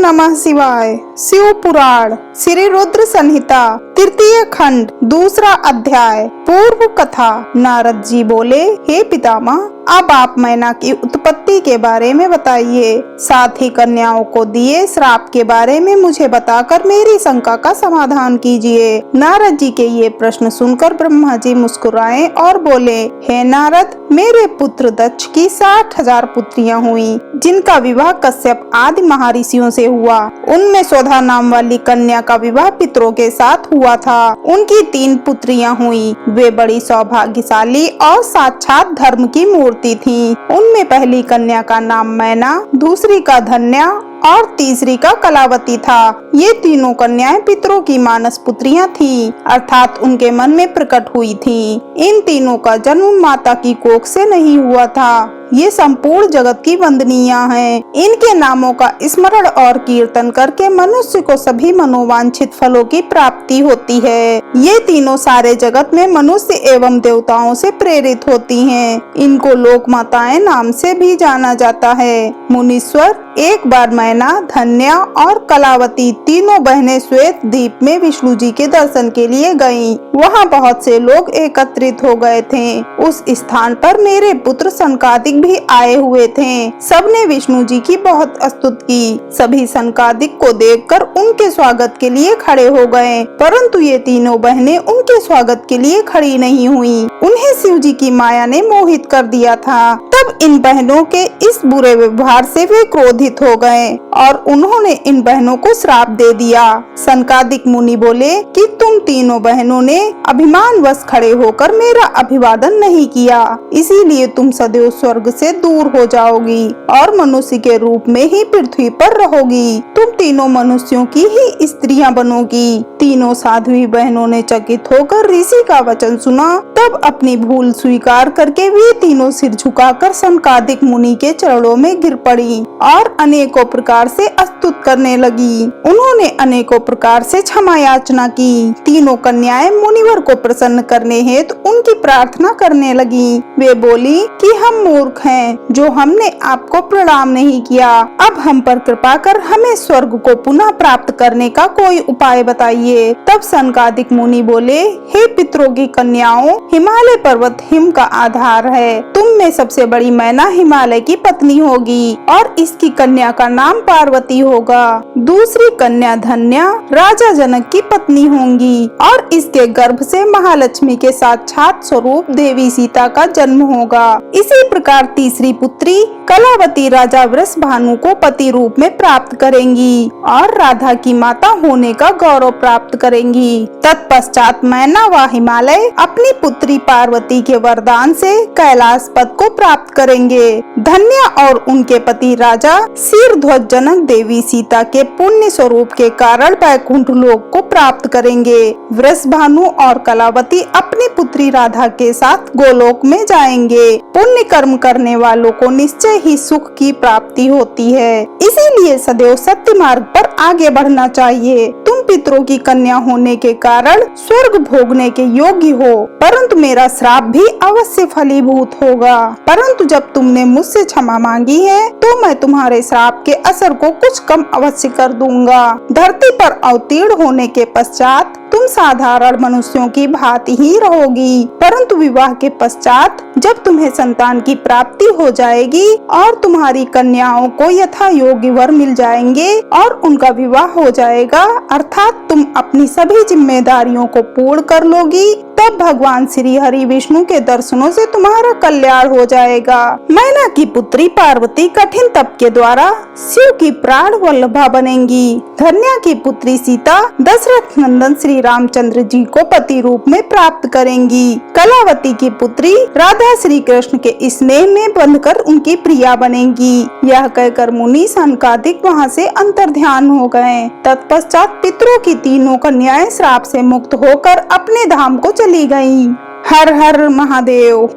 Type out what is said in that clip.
नमः शिवाय। शिव पुराण श्री रुद्र संहिता तृतीय खंड दूसरा अध्याय। पूर्व कथा। नारद जी बोले, हे पितामह, अब आप मैना की उत्पत्ति के बारे में बताइए, साथ ही कन्याओं को दिए श्राप के बारे में मुझे बताकर मेरी शंका का समाधान कीजिए। नारद जी के ये प्रश्न सुनकर ब्रह्मा जी मुस्कुराए और बोले, हे नारद, मेरे पुत्र दक्ष की 60,000 पुत्रियां हुई, जिनका विवाह कश्यप आदि महर्षियों से हुआ। उनमें स्वधा नाम वाली कन्या का विवाह पितरों के साथ हुआ था। उनकी 3 पुत्रियां हुई। वे बड़ी सौभाग्यशाली और साक्षात धर्म की मूर्ति थीं। उनमें पहली कन्या का नाम मैना, दूसरी का धन्या और तीसरी का कलावती था। ये तीनों कन्याएं पितरों की मानस पुत्रियां थीं, अर्थात उनके मन में प्रकट हुई थीं। इन तीनों का जन्म माता की कोख से नहीं हुआ था। ये संपूर्ण जगत की वंदनीय हैं। इनके नामों का स्मरण और कीर्तन करके मनुष्य को सभी मनोवांछित फलों की प्राप्ति होती है। ये तीनों सारे जगत में मनुष्य एवं देवताओं से प्रेरित होती हैं। इनको लोक माताएं नाम से भी जाना जाता है। मुनीश्वर, एक बार मैना, धन्या और कलावती तीनों बहनें श्वेत द्वीप में विष्णु जी के दर्शन के लिए गईं। वहाँ बहुत से लोग एकत्रित हो गए थे। उस स्थान पर मेरे पुत्र सनकादिक भी आए हुए थे। सबने विष्णु जी की बहुत स्तुति की। सभी सनकादिक को देखकर उनके स्वागत के लिए खड़े हो गए, परंतु ये तीनों बहनें उनके स्वागत के लिए खड़ी नहीं हुई। उन्हें शिव जी की माया ने मोहित कर दिया था। तब इन बहनों के इस बुरे व्यवहार से वे क्रोधित हो गए और उन्होंने इन बहनों को श्राप दे दिया। सनकादिक मुनि बोले कि तुम तीनों बहनों ने अभिमानवश खड़े होकर मेरा अभिवादन नहीं किया, इसीलिए तुम सदैव स्वर्ग से दूर हो जाओगी और मनुष्य के रूप में ही पृथ्वी पर रहोगी। तुम तीनों मनुष्यों की ही स्त्रियां बनोगी। तीनों साध्वी बहनों ने चकित होकर ऋषि का वचन सुना। तब अपनी भूल स्वीकार करके वे तीनों सिर झुकाकर सनकादिक मुनि के चरणों में गिर पड़ी और अनेकों प्रकार से स्तुति करने लगी। उन्होंने अनेकों प्रकार से क्षमा याचना की। तीनों कन्याएं मुनिवर को प्रसन्न करने हेतु उनकी प्रार्थना करने लगी। वे बोली कि हम मूर्ख हैं, जो हमने आपको प्रणाम नहीं किया। अब हम पर कृपा कर हमें स्वर्ग को पुनः प्राप्त करने का कोई उपाय बताइए। तब सनकादिक मुनि बोले, हे पितरों की कन्याओं, हिमालय पर्वत हिम का आधार है। तुम में सबसे बड़ी मैना हिमालय की पत्नी होगी और इसकी कन्या का नाम पार्वती होगा। दूसरी कन्या धन्या राजा जनक की पत्नी होंगी और इसके गर्भ से महालक्ष्मी के साक्षात स्वरूप देवी सीता का जन्म होगा। इसी प्रकार तीसरी पुत्री कलावती राजा वृषभानु को पति रूप में प्राप्त करेंगी और राधा की माता होने का गौरव प्राप्त करेंगी। तत्पश्चात मैना व हिमालय अपनी पुत्री पार्वती के वरदान से कैलाश पद को प्राप्त करेंगे। धन्या और उनके पति राजा शीरध्वज जनक देवी सीता के पुण्य स्वरूप के कारण वैकुंठ लोक को प्राप्त करेंगे। वृषभानु और कलावती अपनी पुत्री राधा के साथ गोलोक में जाएंगे। पुण्य कर्म करने वालों को निश्चय ही सुख की प्राप्ति होती है, इसीलिए सदैव सत्य मार्ग पर आगे बढ़ना चाहिए। तुम पितरों की कन्या होने के कारण स्वर्ग भोगने के योग्य हो, परंतु मेरा श्राप भी अवश्य फलीभूत होगा। परंतु जब तुमने मुझसे क्षमा मांगी है, तो मैं तुम्हारे श्राप के असर को कुछ कम अवश्य कर दूंगा। धरती पर अवतीर्ण होने के पश्चात तुम साधारण मनुष्यों की भांति ही रहोगी, परंतु विवाह के पश्चात जब तुम्हें संतान की प्राप्ति हो जाएगी और तुम्हारी कन्याओं को यथा योग्य वर मिल जाएंगे और उनका विवाह हो जाएगा, अर्थात तुम अपनी सभी जिम्मेदारियों को पूर्ण कर लोगी, तब भगवान श्री हरि विष्णु के दर्शनों से तुम्हारा कल्याण हो जाएगा। मैना की पुत्री पार्वती कठिन तप के द्वारा शिव की प्राण वल्लभा बनेंगी। धन्या की पुत्री सीता दशरथ नंदन श्री रामचंद्र जी को पति रूप में प्राप्त करेंगी। कलावती की पुत्री राधा श्री कृष्ण के स्नेह में बंधकर उनकी प्रिया बनेंगी। यह कहकर मुनि सनकादिक वहाँ से अंतर्ध्यान हो गए। तत्पश्चात पितरों की तीनों कन्याएं श्राप से मुक्त होकर अपने धाम को चली गईं। हर हर महादेव।